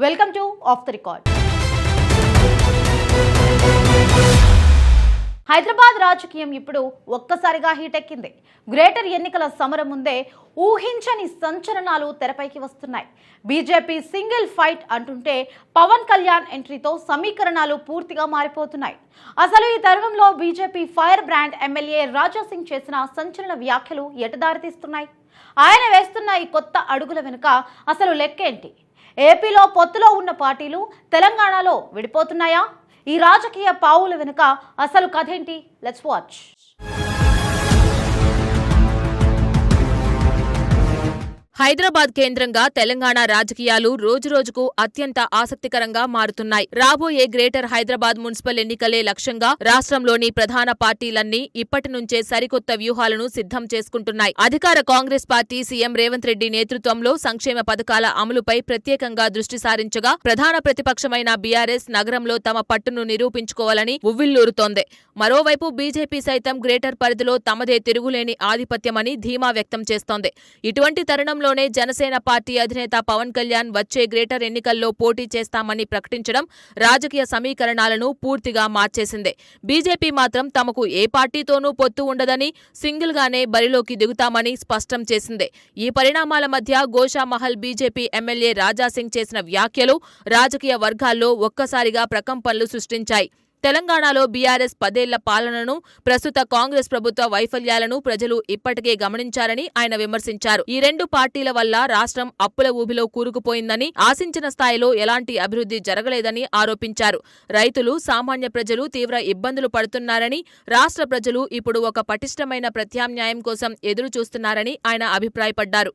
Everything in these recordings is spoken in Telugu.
Welcome to of the record. Hyderabad రాజకీయం ఇప్పుడు ఒక్కసారిగా హీటెక్కింది. గ్రేటర్ ఎన్నికల సమరం ముందే ఊహించని సంచలనాలు తెరపైకి వస్తున్నాయి. బీజేపీ సింగిల్ ఫైట్ అంటుంటే పవన్ కళ్యాణ్ ఎంట్రీతో సమీకరణాలు పూర్తిగా మారిపోతున్నాయి. అసలు ఈ తరుణంలో BJP fire brand MLA Raja Singh చేసిన సంచలన వ్యాఖ్యలు ఎటదారి తీస్తున్నాయి? ఆయన వేస్తున్న ఈ కొత్త అడుగుల వెనుక అసలు లెక్కేంటి? ఏపీలో పొత్తులో ఉన్న పార్టీలు తెలంగాణలో విడిపోతున్నాయా? ఈ రాజకీయ పావుల వెనుక అసలు కథేంటి? Let's watch. హైదరాబాద్ కేంద్రంగా తెలంగాణ రాజకీయాలు రోజురోజుకు అత్యంత ఆసక్తికరంగా మారుతున్నాయి. రాబోయే గ్రేటర్ హైదరాబాద్ మున్సిపల్ ఎన్నికలే లక్ష్యంగా రాష్ట్రంలోని ప్రధాన పార్టీలన్నీ ఇప్పటి నుంచే సరికొత్త వ్యూహాలను సిద్ధం చేసుకుంటున్నాయి. అధికార కాంగ్రెస్ పార్టీ సీఎం రేవంత్ రెడ్డి నేతృత్వంలో సంక్షేమ పథకాల అమలుపై ప్రత్యేకంగా దృష్టి సారించగా, ప్రధాన ప్రతిపక్షమైన బీఆర్ఎస్ నగరంలో తమ పట్టును నిరూపించుకోవాలని ఉవ్విళ్లూరుతోంది. మరోవైపు బీజేపీ సైతం గ్రేటర్ పరిధిలో తమదే తిరుగులేని ఆధిపత్యమని ధీమా వ్యక్తం చేస్తోంది. ఇటువంటి తరుణంలో జనసేన పార్టీ అధినేత పవన్ కళ్యాణ్ వచ్చే గ్రేటర్ ఎన్నికల్లో పోటీ చేస్తామని ప్రకటించడం రాజకీయ సమీకరణాలను పూర్తిగా మార్చేసింది. బీజేపీ మాత్రం తమకు ఏ పార్టీతోనూ పొత్తు ఉండదని, సింగిల్ గానే బరిలోకి దిగుతామని స్పష్టం చేసింది. ఈ పరిణామాల మధ్య గోషామహల్ బీజేపీ ఎమ్మెల్యే రాజాసింగ్ చేసిన వ్యాఖ్యలు రాజకీయ వర్గాల్లో ఒక్కసారిగా ప్రకంపనలు సృష్టించాయి. తెలంగాణలో బీఆర్ఎస్ 10 ఏళ్ల పాలనను, ప్రస్తుత కాంగ్రెస్ ప్రభుత్వ వైఫల్యాలను ప్రజలు ఇప్పటికే గమనించారని ఆయన విమర్శించారు. ఈ రెండు పార్టీల వల్ల రాష్ట్రం అప్పుల ఊబిలో కూరుకుపోయిందని, ఆశించిన స్థాయిలో ఎలాంటి అభివృద్ధి జరగలేదని ఆరోపించారు. రైతులు, సామాన్య ప్రజలు తీవ్ర ఇబ్బందులు పడుతున్నారని, రాష్ట్ర ప్రజలు ఇప్పుడు ఒక పటిష్టమైన ప్రత్యామ్నాయం కోసం ఎదురు చూస్తున్నారని ఆయన అభిప్రాయపడ్డారు.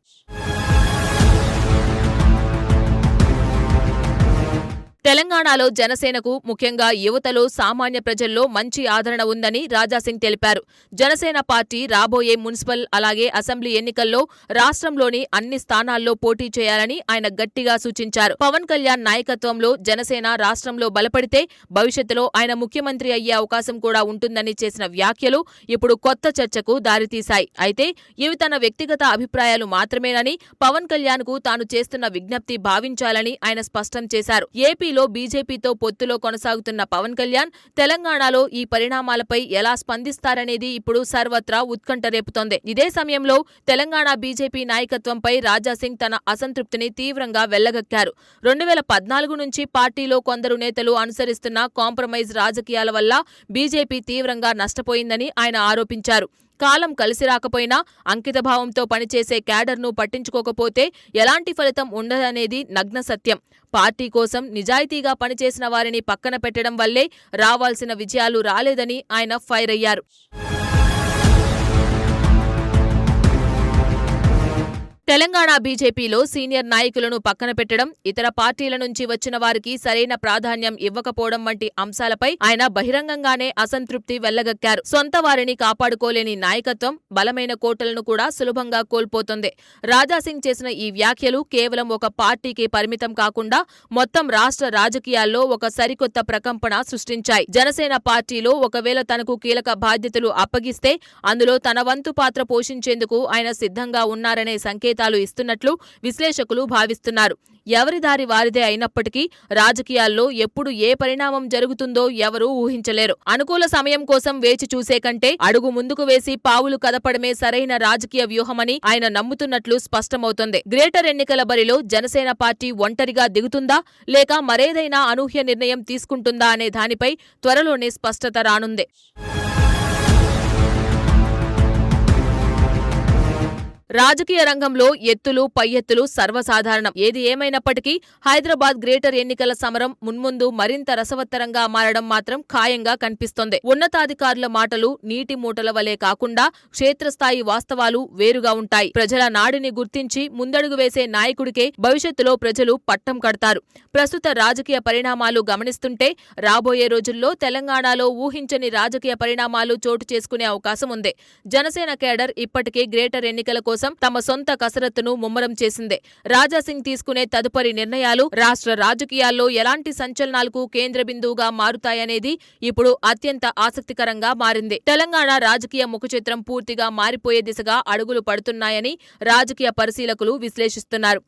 తెలంగాణలో జనసేనకు, ముఖ్యంగా యువతలో, సామాన్య ప్రజల్లో మంచి ఆదరణ ఉందని రాజాసింగ్ తెలిపారు. జనసేన పార్టీ రాబోయే మున్సిపల్ అలాగే అసెంబ్లీ ఎన్నికల్లో రాష్ట్రంలోని అన్ని స్థానాల్లో పోటీ చేయాలని ఆయన గట్టిగా సూచించారు. పవన్ కళ్యాణ్ నాయకత్వంలో జనసేన రాష్ట్రంలో బలపడితే భవిష్యత్తులో ఆయన ముఖ్యమంత్రి అయ్యే అవకాశం కూడా ఉంటుందని చేసిన వ్యాఖ్యలు ఇప్పుడు కొత్త చర్చకు దారితీశాయి. అయితే ఇవి తన వ్యక్తిగత అభిప్రాయాలు మాత్రమేనని, పవన్ కళ్యాణ్కు తాను చేస్తున్న విజ్ఞప్తి భావించాలని ఆయన స్పష్టం చేశారు. ఏపీలో బీజేపీతో పొత్తులో కొనసాగుతున్న పవన్ కళ్యాణ్ తెలంగాణలో ఈ పరిణామాలపై ఎలా స్పందిస్తారనేది ఇప్పుడు సర్వత్రా ఉత్కంఠ రేపుతోంది. ఇదే సమయంలో తెలంగాణ బీజేపీ నాయకత్వంపై రాజాసింగ్ తన అసంతృప్తిని తీవ్రంగా వెళ్లగక్కారు. 2014 నుంచి పార్టీలో కొందరు నేతలు అనుసరిస్తున్న కాంప్రమైజ్ రాజకీయాల వల్ల బీజేపీ తీవ్రంగా నష్టపోయిందని ఆయన ఆరోపించారు. కాలం కలిసి రాకపోయినా అంకితభావంతో పనిచేసే క్యాడర్ను పట్టించుకోకపోతే ఎలాంటి ఫలితం ఉండదనేది నగ్న సత్యం. పార్టీ కోసం నిజాయితీగా పనిచేసిన వారిని పక్కన పెట్టడం వల్లే రావాల్సిన విజయాలు రాలేదని ఆయన ఫైర్ అయ్యారు. తెలంగాణ బీజేపీలో సీనియర్ నాయకులను పక్కన పెట్టడం, ఇతర పార్టీల నుంచి వచ్చిన వారికి సరైన ప్రాధాన్యం ఇవ్వకపోవడం వంటి అంశాలపై ఆయన బహిరంగంగానే అసంతృప్తి వెళ్లగక్కారు. సొంత వారిని కాపాడుకోలేని నాయకత్వం బలమైన కోటలను కూడా సులభంగా కోల్పోతుంది. రాజాసింగ్ చేసిన ఈ వ్యాఖ్యలు కేవలం ఒక పార్టీకి పరిమితం కాకుండా మొత్తం రాష్ట్ర రాజకీయాల్లో ఒక సరికొత్త ప్రకంపన సృష్టించాయి. జనసేన పార్టీలో ఒకవేళ తనకు కీలక బాధ్యతలు అప్పగిస్తే అందులో తన వంతు పాత్ర పోషించేందుకు ఆయన సిద్ధంగా ఉన్నారనే సంకేతాలు ఇస్తున్నట్లు విశ్లేషకులు భావిస్తున్నారు. ఎవరి దారి వారిదే అయినప్పటికీ రాజకీయాల్లో ఎప్పుడు ఏ పరిణామం జరుగుతుందో ఎవరూ ఊహించలేరు. అనుకూల సమయం కోసం వేచి చూసే కంటే అడుగు ముందుకు వేసి పావులు కదపడమే సరైన రాజకీయ వ్యూహమని ఆయన నమ్ముతున్నట్లు స్పష్టమవుతోంది. గ్రేటర్ ఎన్నికల బరిలో జనసేన పార్టీ ఒంటరిగా దిగుతుందా లేక మరేదైనా అనూహ్య నిర్ణయం తీసుకుంటుందా అనే దానిపై త్వరలోనే స్పష్టత రానుంది. రాజకీయ రంగంలో ఎత్తులు పై ఎత్తులు సర్వసాధారణం. ఏది ఏమైనప్పటికీ హైదరాబాద్ గ్రేటర్ ఎన్నికల సమరం మున్ముందు మరింత రసవత్తరంగా మారడం మాత్రం ఖాయంగా కనిపిస్తోంది. ఉన్నతాధికారుల మాటలు నీటి మూటల వలె కాకుండా క్షేత్రస్థాయి వాస్తవాలు వేరుగా ఉంటాయి. ప్రజల నాడిని గుర్తించి ముందడుగు వేసే నాయకుడికే భవిష్యత్తులో ప్రజలు పట్టం కడతారు. ప్రస్తుత రాజకీయ పరిణామాలు గమనిస్తుంటే రాబోయే రోజుల్లో తెలంగాణలో ఊహించని రాజకీయ పరిణామాలు చోటు చేసుకునే అవకాశం ఉంది. జనసేన కేడర్ ఇప్పటికే గ్రేటర్ ఎన్నికల కోసం తమ సొంత కసరత్తును ముమ్మరం చేసింది. రాజాసింగ్ తీసుకునే తదుపరి నిర్ణయాలు రాష్ట్ర రాజకీయాల్లో ఎలాంటి సంచలనాలకు కేంద్ర బిందువుగా మారుతాయనేది ఇప్పుడు అత్యంత ఆసక్తికరంగా మారింది. తెలంగాణ రాజకీయ ముఖచిత్రం పూర్తిగా మారిపోయే దిశగా అడుగులు పడుతున్నాయని రాజకీయ పరిశీలకులు విశ్లేషిస్తున్నారు.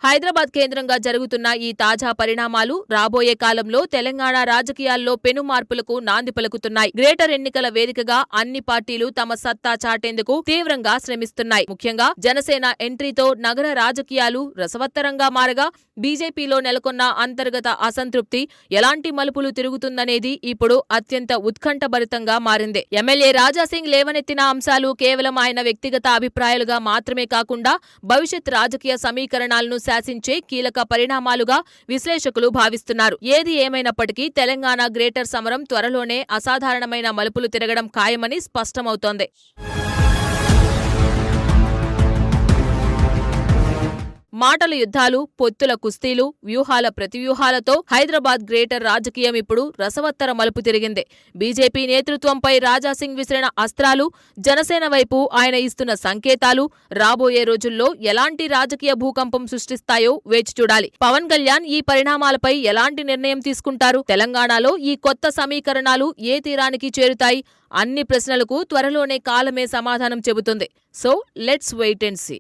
హైదరాబాద్ కేంద్రంగా జరుగుతున్న ఈ తాజా పరిణామాలు రాబోయే కాలంలో తెలంగాణ రాజకీయాల్లో పెను మార్పులకు నాంది పలుకుతున్నాయి. గ్రేటర్ ఎన్నికల వేదికగా అన్ని పార్టీలు తమ సత్తా చాటేందుకు తీవ్రంగా శ్రమిస్తున్నాయి. ముఖ్యంగా జనసేన ఎంట్రీతో నగర రాజకీయాలు రసవత్తరంగా మారగా బీజేపీలో నెలకొన్న అంతర్గత అసంతృప్తి ఎలాంటి మలుపులు తిరుగుతుందనేది ఇప్పుడు అత్యంత ఉత్కంఠభరితంగా మారింది. ఎమ్మెల్యే రాజాసింగ్ లేవనెత్తిన అంశాలు కేవలం ఆయన వ్యక్తిగత అభిప్రాయాలుగా మాత్రమే కాకుండా భవిష్యత్ రాజకీయ సమీకరణాలను శాసించే కీలక పరిణామాలుగా విశ్లేషకులు భావిస్తున్నారు. ఏది ఏమైనప్పటికీ తెలంగాణ గ్రేటర్ సమరం త్వరలోనే అసాధారణమైన మలుపులు తిరగడం ఖాయమని స్పష్టమవుతోంది. మాటల యుద్ధాలు, పొత్తుల కుస్తీలు, వ్యూహాల ప్రతివ్యూహాలతో హైదరాబాద్ గ్రేటర్ రాజకీయం ఇప్పుడు రసవత్తర మలుపు తిరిగింది. బీజేపీ నేతృత్వంపై రాజాసింగ్ విసిరిన అస్త్రాలు, జనసేన వైపు ఆయన ఇస్తున్న సంకేతాలు రాబోయే రోజుల్లో ఎలాంటి రాజకీయ భూకంపం సృష్టిస్తాయో వేచి చూడాలి. పవన్ కళ్యాణ్ ఈ పరిణామాలపై ఎలాంటి నిర్ణయం తీసుకుంటారు? తెలంగాణలో ఈ కొత్త సమీకరణాలు ఏ తీరానికి చేరుతాయి? అన్ని ప్రశ్నలకు త్వరలోనే కాలమే సమాధానం చెబుతుంది. So let's wait and see.